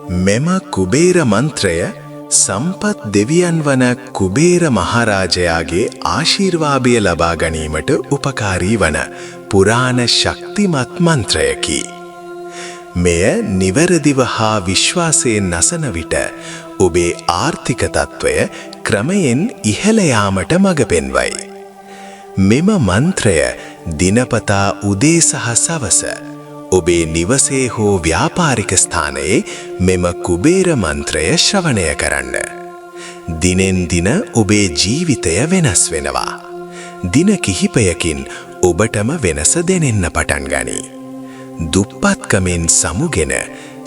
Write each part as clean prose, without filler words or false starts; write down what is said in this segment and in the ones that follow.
මෙම කුබේර මන්ත්‍රය සම්පත් දෙවියන් වන කුබේර මහරජයාගේ ආශිර්වාදය ලබා ගැනීමට උපකාරී වන පුරාණ ශක්තිමත් මන්ත්‍රයකි. මෙය නිවැරදිව හා විශ්වාසයෙන් නසන විට ඔබේ ආර්ථික තත්ත්වය ක්‍රමයෙන් ඉහළ යාමට මඟ පෙන්වයි. මෙම මන්ත්‍රය දිනපතා උදේ සහ සවස ඔබේ නිවසේ හෝ ව්‍යාපාරික ස්ථානයේ මෙම කුබේර මන්ත්‍රය ශ්‍රවණය කරන්න. දිනෙන් දින ඔබේ ජීවිතය වෙනස් වෙනවා. දින කිහිපයකින් ඔබටම වෙනස දැනෙන්න පටන් ගනී. දුප්පත්කමෙන් සමුගෙන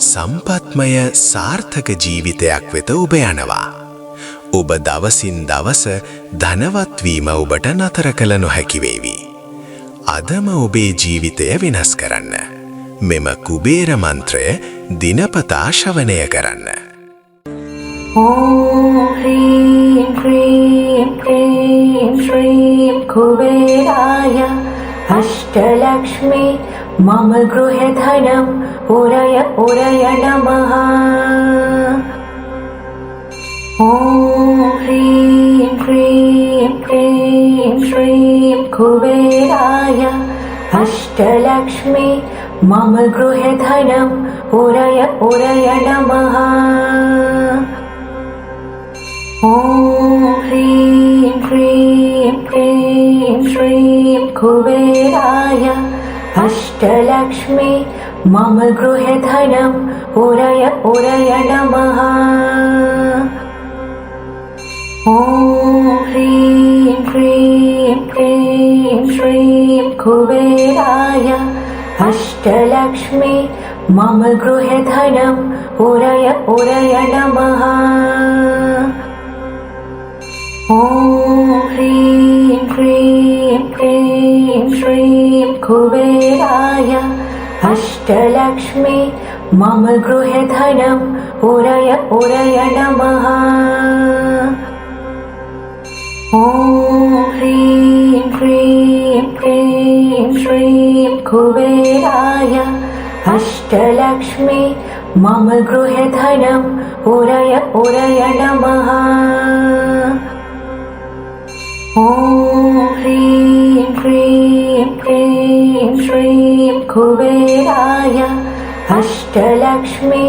සම්පත්මය සාර්ථක ජීවිතයක් වෙත ඔබ යනවා. ඔබ දවසින් දවස ධනවත් වීම ඔබට නතර කළ නොහැකි වේවි. අදම ඔබේ ජීවිතය වෙනස් කරන්න. මෙම කුබේර මන්ත්‍රය දිනපතා ශ්‍රවණය කරන්න. ඕම් ह्रीं ह्रीं क्लीं श्रीं कुबेराय अष्टलक्ष्मी मम गृहे धनं उरय उरय नमः. ॐ ह्रीं ह्रीं क्लीं श्रीं कुबेराय अष्टलक्ष्मी मम गृहे धनं उरय उरय नमः. ॐ ह्रीं ह्रीं क्लीं श्रीं कुबेराय अष्टलक्ष्मी मम गृहे धनं उरय उरय नमः. ॐ ह्रीं ह्रीं क्लीं श्रीं कुबेराय अष्टलक्ष्मी मम गृहे धनं उरय उरय नमः. ॐ ह्रीं ह्रीं क्लीं श्रीं कुबेराय अष्टलक्ष्मी मम गृहे धनं उरय उरय नमः. ॐ ह्रीं ह्रीं क्लीं श्रीं कुबेराय अष्टलक्ष्मी मम गृहे धनं उरय उरय नमः. ॐ ह्रीं ह्रीं क्लीं श्रीं कुबेराय अष्टलक्ष्मी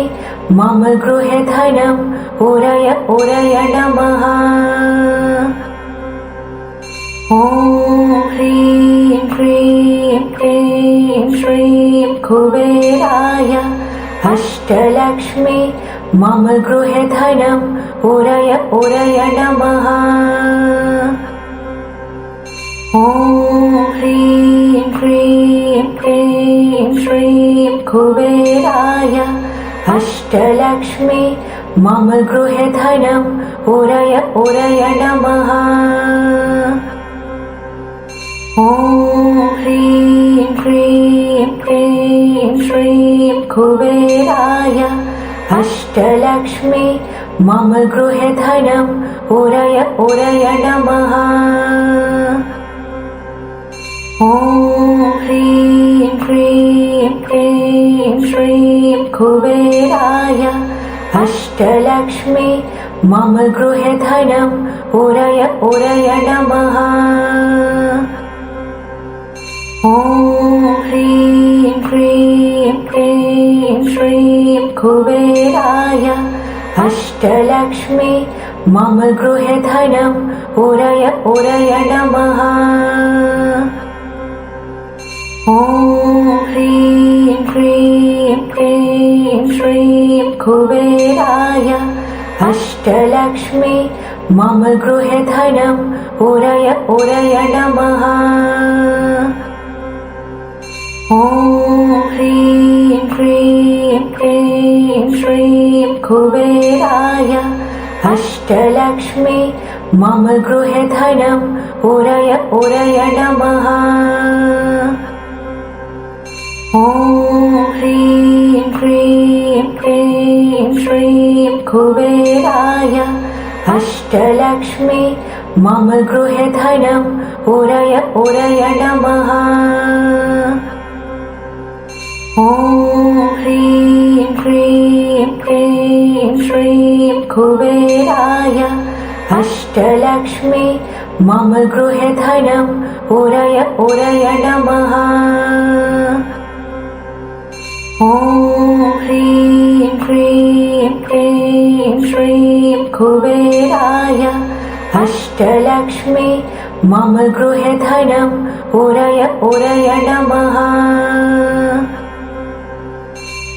मम गृहे धनं उरय उरय नमः. ॐ ह्रीं ह्रीं क्लीं श्रीं कुबेराय अष्टलक्ष्मी मम गृहे धनं उरय उरय नमः. ॐ ह्रीं ह्रीं क्लीं श्रीं कुबेराय अष्टलक्ष्मी मम गृहे धनं उरय उरय नमः. ॐ ह्रीं ह्रीं क्लीं श्रीं कुबेराय अष्टलक्ष्मी मम गृहे धनं उरय उरय नमः. ॐ ह्रीं ह्रीं क्लीं श्रीं कुबेराय अष्टलक्ष्मी मम गृहे धनं उरय उरय नमः. ॐ ह्रीं ह्रीं क्लीं श्रीं कुबेराय अष्टलक्ष्मी मम गृहे धनं उरय उरय नमः. ॐ ह्रीं ह्रीं क्लीं श्रीं कुबेराय अष्टलक्ष्मी मम गृहे धनं उरय उरय नमः. ॐ ह्रीं ह्रीं क्लीं श्रीं कुबेराय अष्टलक्ष्मी मम गृहे धनं उरय उरय नमः. ॐ ह्रीं ह्रीं क्लीं श्रीं कुबेराय अष्टलक्ष्मी मम गृहे धनं उरय उरय नमः. ॐ ह्रीं ह्रीं क्लीं अष्टलक्ष्मी मम गृहे धनम् उरय उरय नमः। ॐ ह्रीं क्लीं क्लीं श्रीं कुबेराय अष्टलक्ष्मी मम गृहे धनम् उरय उरय नमः।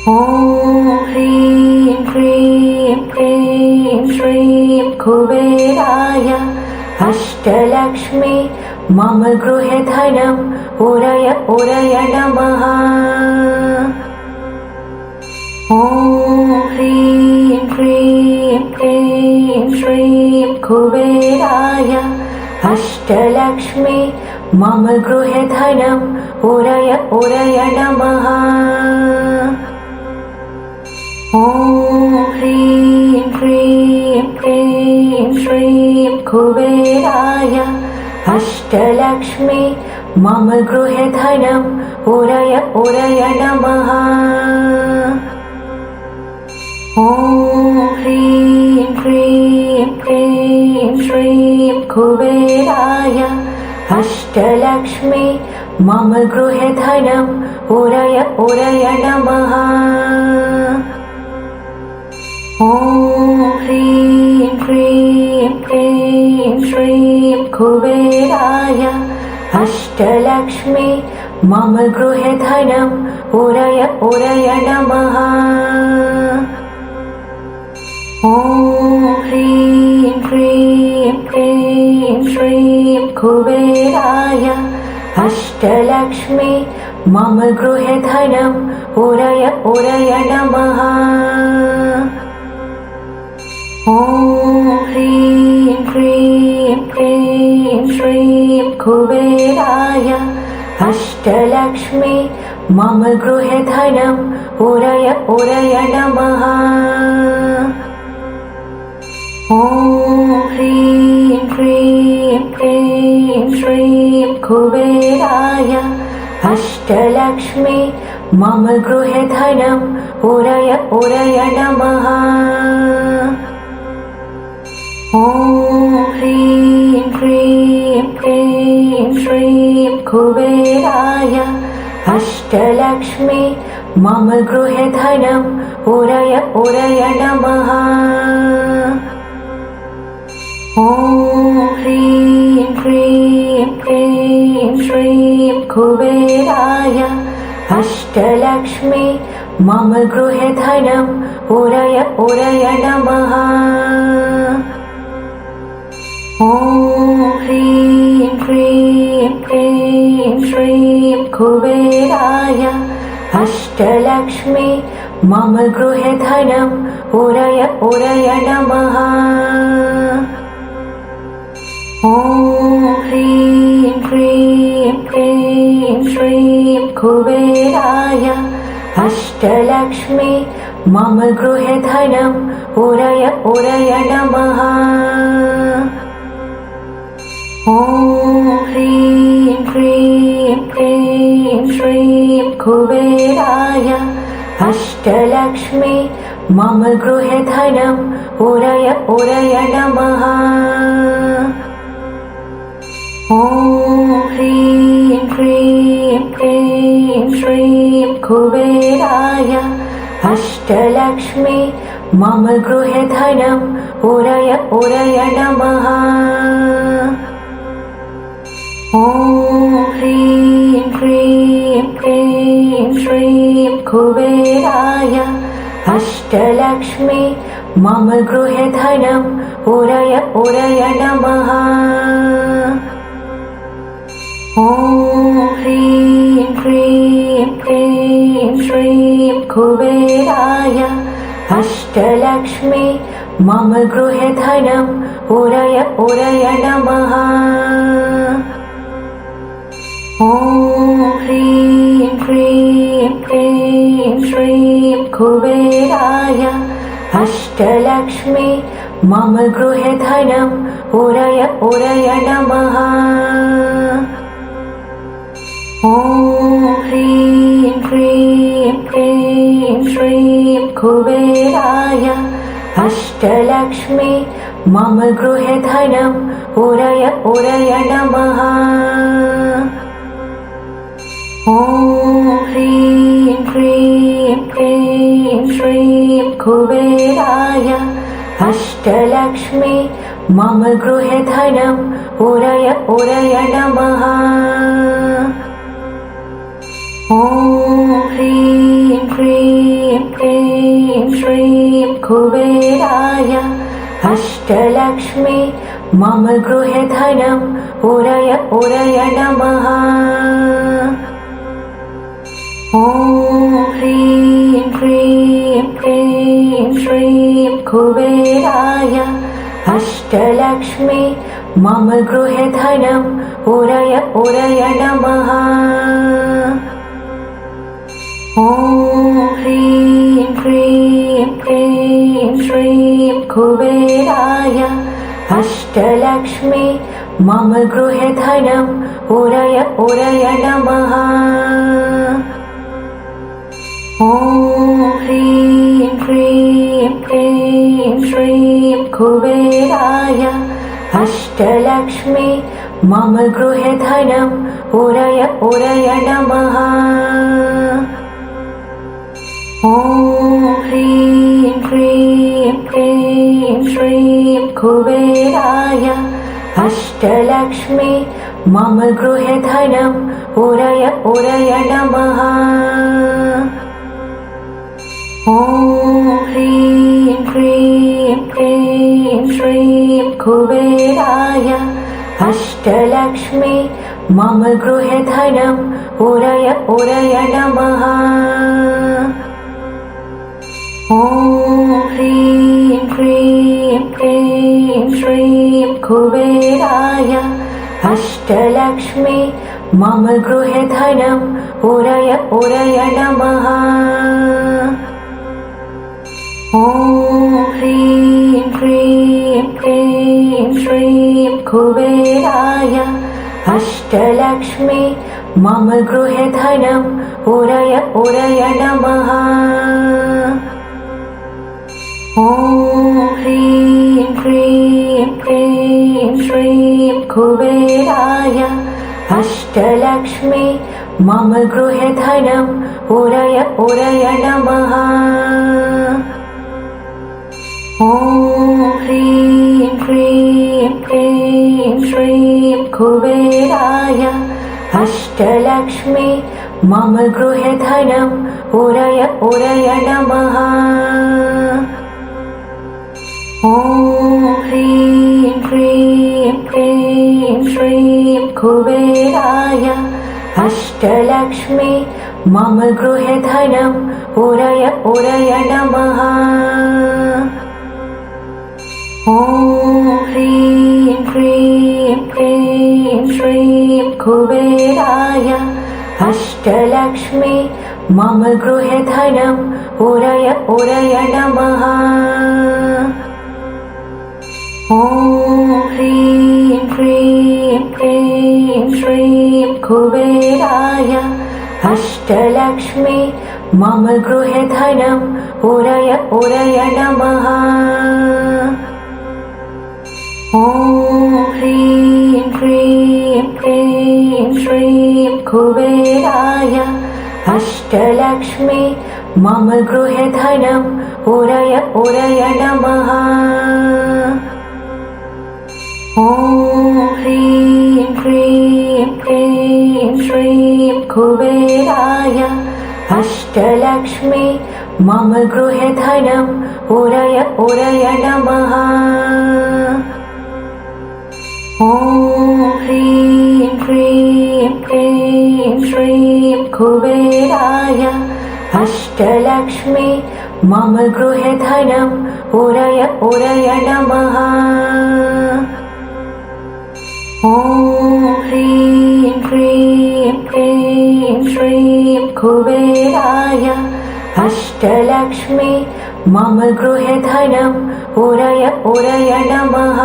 ॐ ह्रीं क्लीं क्लीं श्रीं कुबेराय अष्टलक्ष्मी मम गृहे धनम् उरय उरय नमः। ॐ ह्रीं क्लीं क्लीं श्रीं कुबेराय अष्टलक्ष्मी मम गृहे धनम् उरय उरय नमः। ॐ ह्रीं क्लीं क्लीं श्रीं कुबेराय अष्टलक्ष्मी मम गृहे धनम् उरय उरय नमः। ॐ ह्रीं क्लीं क्लीं श्रीं कुबेराय अष्टलक्ष्मी मम गृहे धनम् उरय उरय नमः। ॐ ह्रीं क्लीं क्लीं श्रीं कुबेराय अष्टलक्ष्मी मम गृहे धनम् उरय उरय नमः। ॐ ह्रीं क्लीं क्लीं श्रीं कुबेराय अष्टलक्ष्मी मम गृहे धनम् उरय उरय नमः। ॐ ह्रीं क्लीं क्लीं श्रीं कुबेराय अष्टलक्ष्मी मम गृहे धनम् उरय उरय नमः। ॐ ह्रीं क्लीं क्लीं श्रीं कुबेराय अष्टलक्ष्मी मम गृहे धनम् उरय उरय नमः। ॐ ह्रीं क्लीं क्लीं श्रीं कुबेराय अष्टलक्ष्मी मम गृहे धनम् उरय उरय नमः। ॐ ह्रीं क्लीं क्लीं श्रीं कुबेराय अष्टलक्ष्मी मम गृहे धनम् उरय उरय नमः। ॐ ह्रीं क्लीं क्लीं श्रीं कुबेराय अष्टलक्ष्मी मम गृहे धनम् उरय उरय नमः। ॐ ह्रीं क्लीं क्लीं श्रीं कुबेराय अष्टलक्ष्मी मम गृहे धनम् उरय उरय नमः। ॐ ह्रीं क्लीं क्लीं श्रीं कुबेराय अष्टलक्ष्मी मम गृहे धनम् उरय उरय नमः। ॐ ह्रीं क्लीं क्लीं श्रीं कुबेराय अष्टलक्ष्मी मम गृहे धनम् उरय उरय नमः। ॐ ह्रीं क्लीं क्लीं श्रीं कुबेराय अष्टलक्ष्मी मम गृहे धनम् उरय उरय नमः। ॐ ह्रीं क्लीं क्लीं श्रीं कुबेराय अष्टलक्ष्मी मम गृहे धनम् उरय उरय नमः। ॐ ह्रीं क्लीं क्लीं श्रीं कुबेराय अष्टलक्ष्मी मम गृहे धनम् उरय उरय नमः। ॐ ह्रीं क्लीं क्लीं श्रीं कुबेराय अष्टलक्ष्मी मम गृहे धनं उरय उरय नमः। ॐ ह्रीं क्लीं क्लीं श्रीं कुबेराय अष्टलक्ष्मी मम गृहे धनं उरय उरय नमः। ॐ ह्रीं क्लीं क्लीं श्रीं कुबेराय अष्टलक्ष्मी मम गृहे धनं उरय उरय नमः। ॐ ह्रीं क्लीं क्लीं श्रीं कुबेराय अष्टलक्ष्मी मम गृहे धनं उरय उरय नमः। ॐ ह्रीं क्लीं क्लीं श्रीं कुबेराय अष्टलक्ष्मी मम गृहे धनं उरय उरय नमः। ॐ ह्रीं क्लीं क्लीं श्रीं कुबेराय अष्टलक्ष्मी मम गृहे धनं उरय उरय नमः। ॐ ह्रीं क्लीं क्लीं श्रीं कुबेराय अष्टलक्ष्मी मम गृहे धनं उरय उरय नमः। ॐ ह्रीं क्लीं क्लीं श्रीं कुबेराय अष्टलक्ष्मी मम गृहे धनं उरय उरय नमः। ॐ ह्रीं क्लीं क्लीं श्रीं कुबेराय अष्टलक्ष्मी मम गृहे धनं उरय उरय नमः। ॐ ह्रीं क्लीं क्लीं श्रीं कुबेराय अष्टलक्ष्मी मम गृहे धनं उरय उरय नमः। ॐ ह्रीं क्लीं क्लीं श्रीं कुबेराय अष्टलक्ष्मी मम गृहे धनं उरय उरय नमः। ॐ ह्रीं क्लीं क्लीं श्रीं कुबेराय अष्टलक्ष्मी मम गृहे धनं उरय उरय नमः। ॐ ह्रीं क्लीं क्लीं श्रीं कुबेराय अष्टलक्ष्मी मम गृहे धनं उरय उरय नमः। ॐ ह्रीं क्लीं क्लीं श्रीं कुबेराय अष्टलक्ष्मी मम गृहे धनं उरय उरय नमः। ॐ ह्रीं क्लीं क्लीं श्रीं कुबेराय अष्टलक्ष्मी मम गृहे धनं उरय उरय नमः। ॐ ह्रीं क्लीं क्लीं श्रीं कुबेराय अष्टलक्ष्मी मम गृहे धनं उरय उरय नमः। ॐ ह्रीं क्लीं क्लीं श्रीं कुबेराय अष्टलक्ष्मी मम गृहे धनं उरय उरय नमः। ॐ ह्रीं क्लीं क्लीं श्रीं कुबेराय अष्टलक्ष्मी मम गृहे धनं उरय उरय नमः। ॐ ह्रीं क्लीं क्लीं श्रीं कुबेराय अष्टलक्ष्मी मम गृहे धनं उरय उरय नमः।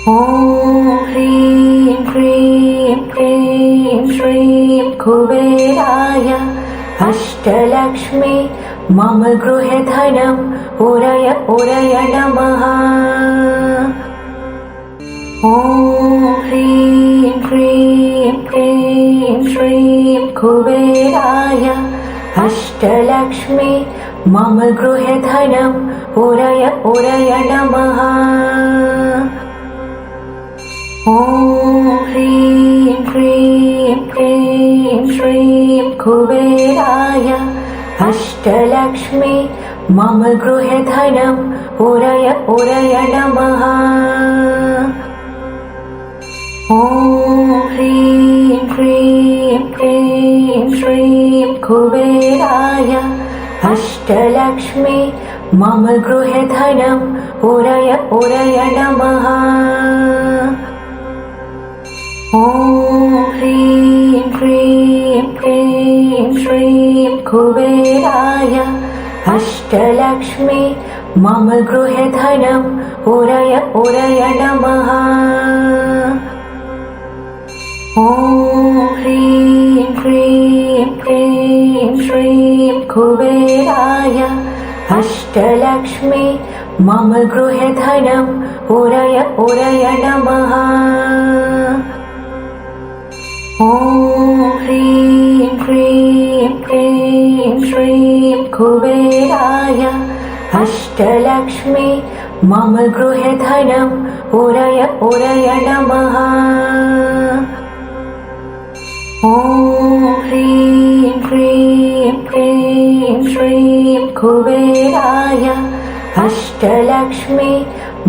ॐ ह्रीं क्लीं क्लीं श्रीं कुबेराय अष्टलक्ष्मी मम गृहे धनम् उरय उरय नमः। ॐ ह्रीं क्लीं क्लीं श्रीं कुबेराय अष्टलक्ष्मी मम गृहे धनम् उरय उरय नमः। ॐ ह्रीं क्लीं क्लीं श्रीं कुबेराय अष्टलक्ष्मी मम गृहे धनम् उरय उरय नमः। ॐ ह्रीं क्लीं क्लीं श्रीं कुबेराय अष्टलक्ष्मी मम गृहे धनम् उरय उरय नमः। ॐ ह्रीं क्लीं क्लीं श्रीं कुबेराय अष्टलक्ष्मी मम गृहे धनम् उरय उरय नमः। ॐ ह्रीं क्लीं क्लीं श्रीं कुबेराय अष्टलक्ष्मी मम गृहे धनम् उरय उरय नमः। ॐ ह्रीं क्लीं क्लीं श्रीं कुबेराय अष्टलक्ष्मी मम गृहे धनम् उरय उरय नमः। ॐ ह्रीं क्लीं क्लीं श्रीं कुबेराय अष्टलक्ष्मी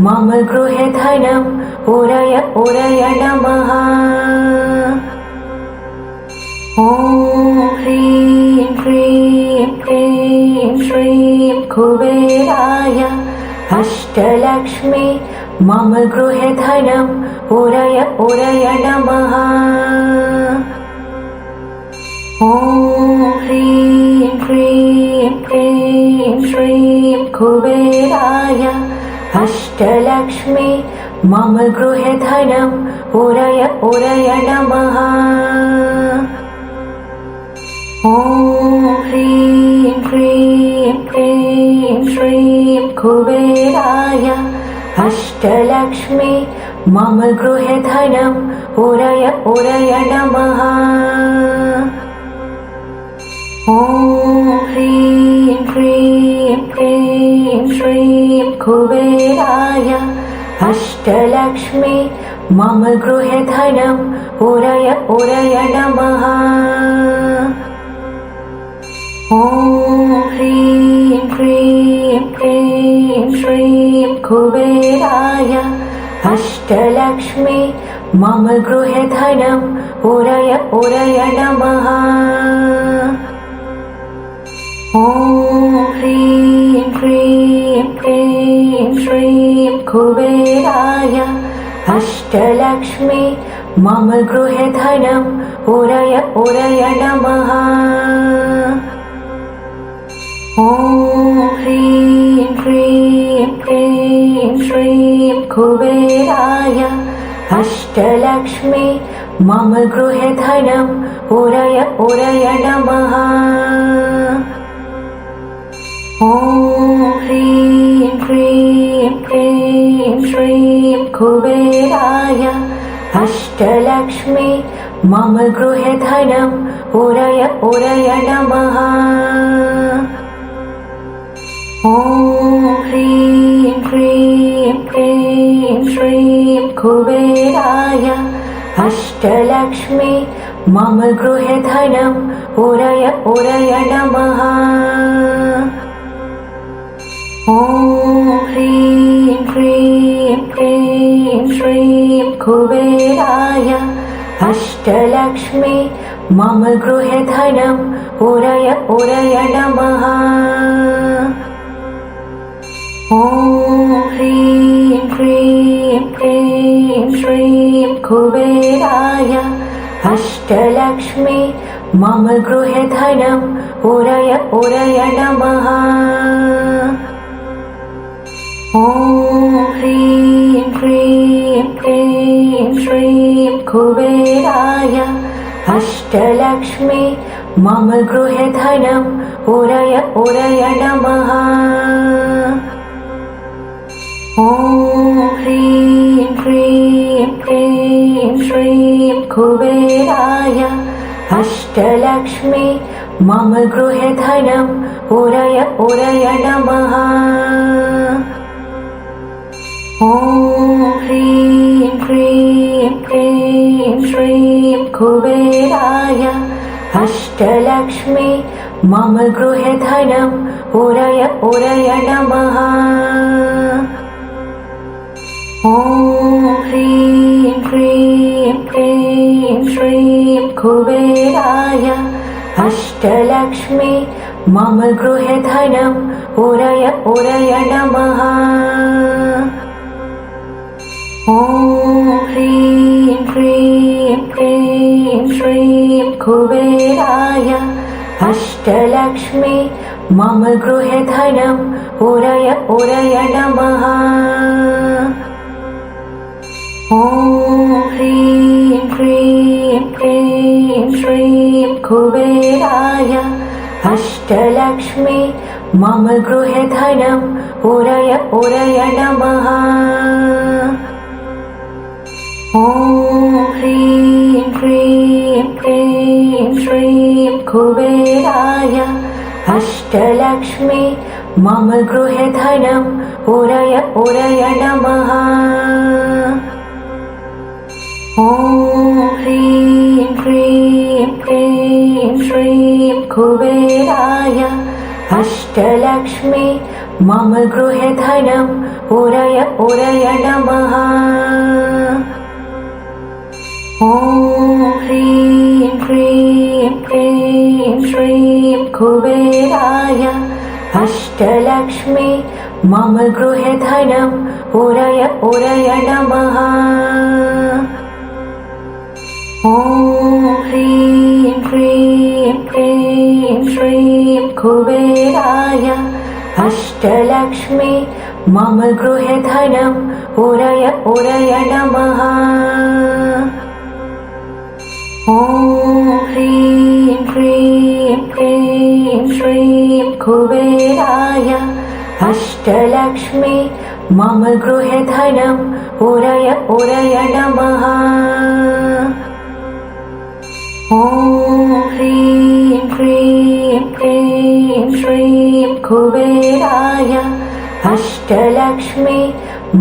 मम गृहे धनम् उरय उरय नमः। ॐ ह्रीं क्लीं क्लीं श्रीं कुबेराय अष्टलक्ष्मी मम गृहे धनम् उरय उरय नमः। ॐ ह्रीं क्लीं क्लीं श्रीं कुबेराय अष्टलक्ष्मी मम गृहे धनम् उरय उरय नमः। ॐ ह्रीं क्लीं क्लीं श्रीं कुबेराय अष्टलक्ष्मी मम गृहे धनम् उरय उरय नमः। ॐ ह्रीं क्लीं क्लीं श्रीं कुबेराय अष्टलक्ष्मी मम गृहे धनम् उरय उरय नमः। ॐ ह्रीं क्लीं क्लीं श्रीं कुबेराय अष्टलक्ष्मी मम गृहे धनम् उरय उरय नमः। ॐ ह्रीं क्लीं क्लीं श्रीं कुबेराय अष्टलक्ष्मी मम गृहे धनम् उरय उरय नमः। ॐ ह्रीं क्लीं क्लीं श्रीं कुबेराय अष्टलक्ष्मी मम गृहे धनम् उरय उरय नमः। ॐ ह्रीं क्लीं क्लीं श्रीं कुबेराय अष्टलक्ष्मी मम गृहे धनम् उरय उरय नमः। ॐ ह्रीं क्लीं क्लीं श्रीं कुबेराय अष्टलक्ष्मी मम गृहे धनम् उरय उरय नमः। ॐ ह्रीं क्लीं क्लीं श्रीं कुबेराय अष्टलक्ष्मी मम गृहे धनम् उरय उरय नमः। ॐ ह्रीं क्लीं क्लीं श्रीं कुबेराय अष्टलक्ष्मी मम गृहे धनम् उरय उरय नमः। ॐ ह्रीं क्लीं क्लीं श्रीं कुबेराय अष्टलक्ष्मी मम गृहे धनं उरय उरय नमः। ॐ ह्रीं क्लीं क्लीं श्रीं कुबेराय अष्टलक्ष्मी मम गृहे धनं उरय उरय नमः। ॐ ह्रीं क्लीं क्लीं श्रीं कुबेराय अष्टलक्ष्मी मम गृहे धनं उरय उरय नमः। ॐ ह्रीं क्लीं क्लीं श्रीं कुबेराय अष्टलक्ष्मी मम गृहे धनं उरय उरय नमः। ॐ ह्रीं क्लीं क्लीं श्रीं कुबेराय अष्टलक्ष्मी मम गृहे धनं उरय उरय नमः। ॐ ह्रीं क्लीं क्लीं श्रीं कुबेराय अष्टलक्ष्मी मम गृहे धनं उरय उरय नमः। ॐ ह्रीं क्लीं क्लीं श्रीं कुबेराय अष्टलक्ष्मी मम गृहे धनं उरय उरय नमः। ॐ ह्रीं क्लीं क्लीं श्रीं कुबेराय अष्टलक्ष्मी मम गृहे धनं उरय उरय नमः। ॐ ह्रीं क्लीं क्लीं श्रीं कुबेराय अष्टलक्ष्मी मम गृहे धनं उरय उरय नमः। ॐ ह्रीं क्लीं क्लीं श्रीं कुबेराय अष्टलक्ष्मी मम गृहे धनं उरय उरय नमः। ॐ ह्रीं क्लीं क्लीं श्रीं कुबेराय अष्टलक्ष्मी मम गृहे धनं उरय उरय नमः। ॐ ह्रीं क्लीं क्लीं श्रीं कुबेराय अष्टलक्ष्मी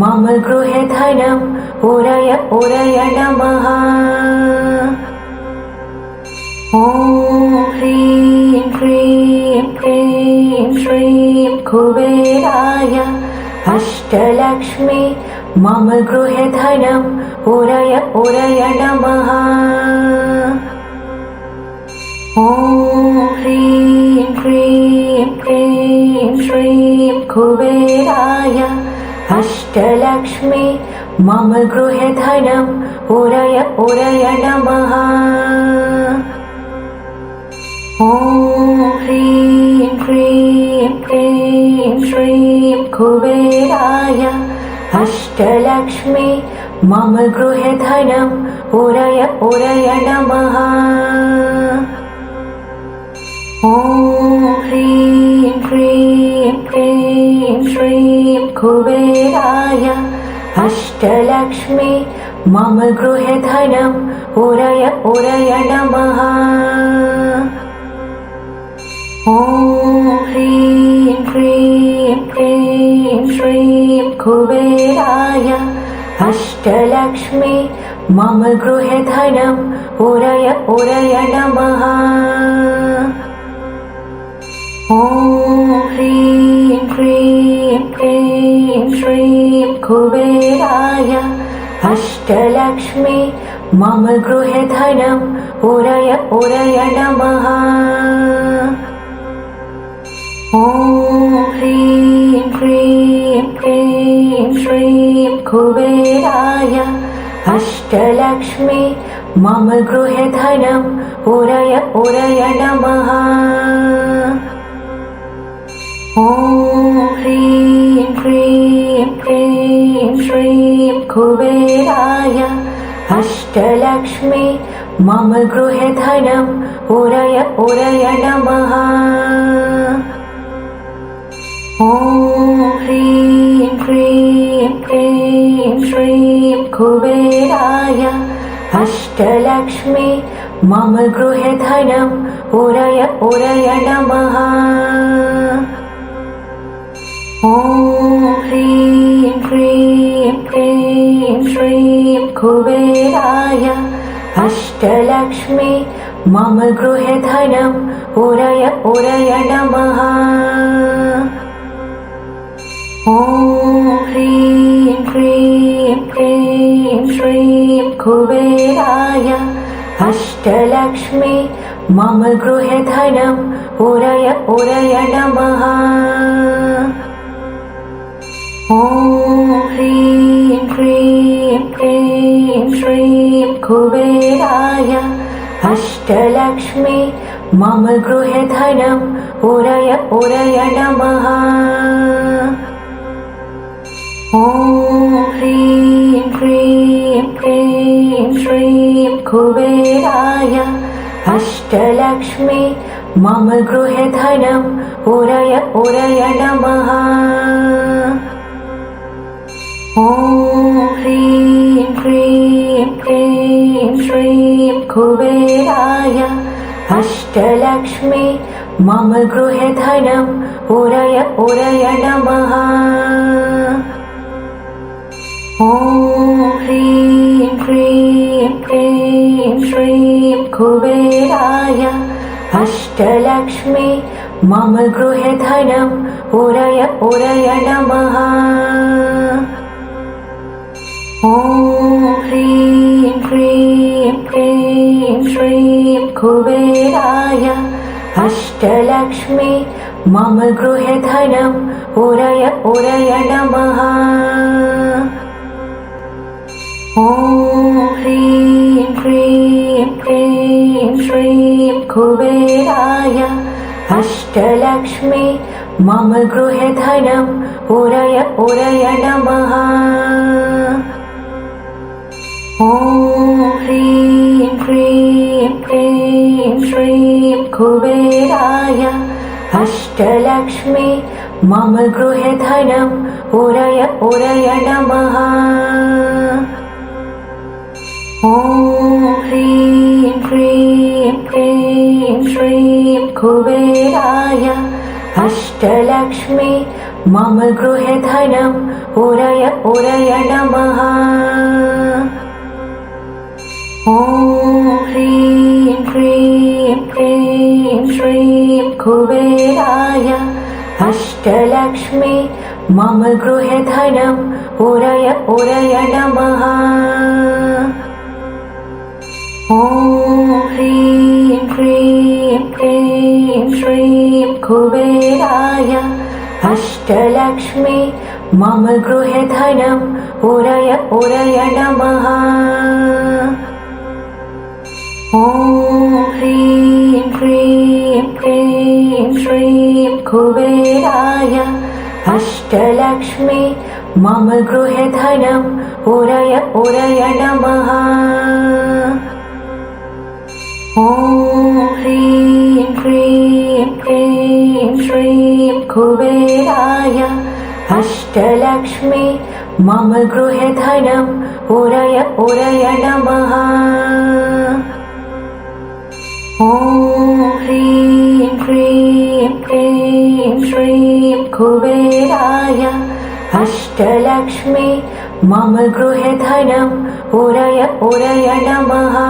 मम गृहे धनं उरय उरय नमः। ॐ ह्रीं क्लीं क्लीं श्रीं कुबेराय अष्टलक्ष्मी मम गृहे धनं उरय उरय नमः। ॐ ह्रीं क्लीं क्लीं श्रीं कुबेराय अष्टलक्ष्मी मम गृहे धनं उरय उरय नमः। ॐ ह्रीं क्लीं क्लीं श्रीं कुबेराय अष्टलक्ष्मी मम गृहे धनं उरय उरय नमः। ॐ ह्रीं क्लीं क्लीं श्रीं कुबेराय अष्टलक्ष्मी मम गृहे धनं उरय उरय नमः। ॐ ह्रीं क्लीं क्लीं श्रीं कुबेराय अष्टलक्ष्मी मम गृहे धनं उरय उरय नमः। ॐ ह्रीं क्लीं क्लीं श्रीं कुबेराय अष्टलक्ष्मी मम गृहे धनं उरय उरय नमः। ॐ ह्रीं क्लीं क्लीं श्रीं कुबेराय अष्टलक्ष्मी मम गृहे धनं उरय उरय नमः। ॐ ह्रीं क्लीं क्लीं श्रीं कुबेराय अष्टलक्ष्मी मम गृहे धनं उरय उरय नमः। ॐ ह्रीं क्लीं क्लीं श्रीं कुबेराय अष्टलक्ष्मी मम गृहे धनम् उरय उरय नमः। ॐ ह्रीं क्लीं क्लीं श्रीं कुबेराय अष्टलक्ष्मी मम गृहे धनम् उरय उरय नमः। ॐ ह्रीं क्लीं क्लीं श्रीं कुबेराय अष्टलक्ष्मी मम गृहे धनम् उरय उरय नमः। ॐ ह्रीं क्लीं क्लीं श्रीं कुबेराय अष्टलक्ष्मी मम गृहे धनम् उरय उरय नमः। ॐ ह्रीं क्लीं क्लीं श्रीं कुबेराय अष्टलक्ष्मी मम गृहे धनम् उरय उरय नमः। ॐ ह्रीं क्लीं क्लीं श्रीं कुबेराय अष्टलक्ष्मी मम गृहे धनम् उरय उरय नमः। ॐ ह्रीं क्लीं क्लीं श्रीं कुबेराय अष्टलक्ष्मी मम गृहे धनम् उरय उरय नमः। ॐ ह्रीं क्लीं क्लीं श्रीं कुबेराय अष्टलक्ष्मी मम गृहे धनम् उरय उरय नमः। ॐ ह्रीं क्लीं क्लीं श्रीं कुबेराय अष्टलक्ष्मी मम गृहे धनम् उरय उरय नमः। ॐ ह्रीं क्लीं क्लीं श्रीं कुबेराय अष्टलक्ष्मी मम गृहे धनम् उरय उरय नमः। ॐ ह्रीं क्लीं क्लीं श्रीं कुबेराय अष्टलक्ष्मी मम गृहे धनम् उरय उरय नमः। ॐ ह्रीं क्लीं क्लीं श्रीं कुबेराय अष्टलक्ष्मी मम गृहे धनम् उरय उरय नमः। ॐ ह्रीं क्लीं क्लीं श्रीं कुबेराय अष्टलक्ष्मी मम गृहे धनम् उरय उरय नमः। ॐ ह्रीं क्लीं क्लीं श्रीं कुबेराय अष्टलक्ष्मी मम गृहे धनम् उरय उरय नमः। ॐ ह्रीं क्लीं क्लीं श्रीं कुबेराय अष्टलक्ष्मी मम गृहे धनम् उरय उरय नमः। ॐ ह्रीं क्लीं क्लीं श्रीं कुबेराय अष्टलक्ष्मी मम गृहे धनम् उरय उरय नमः।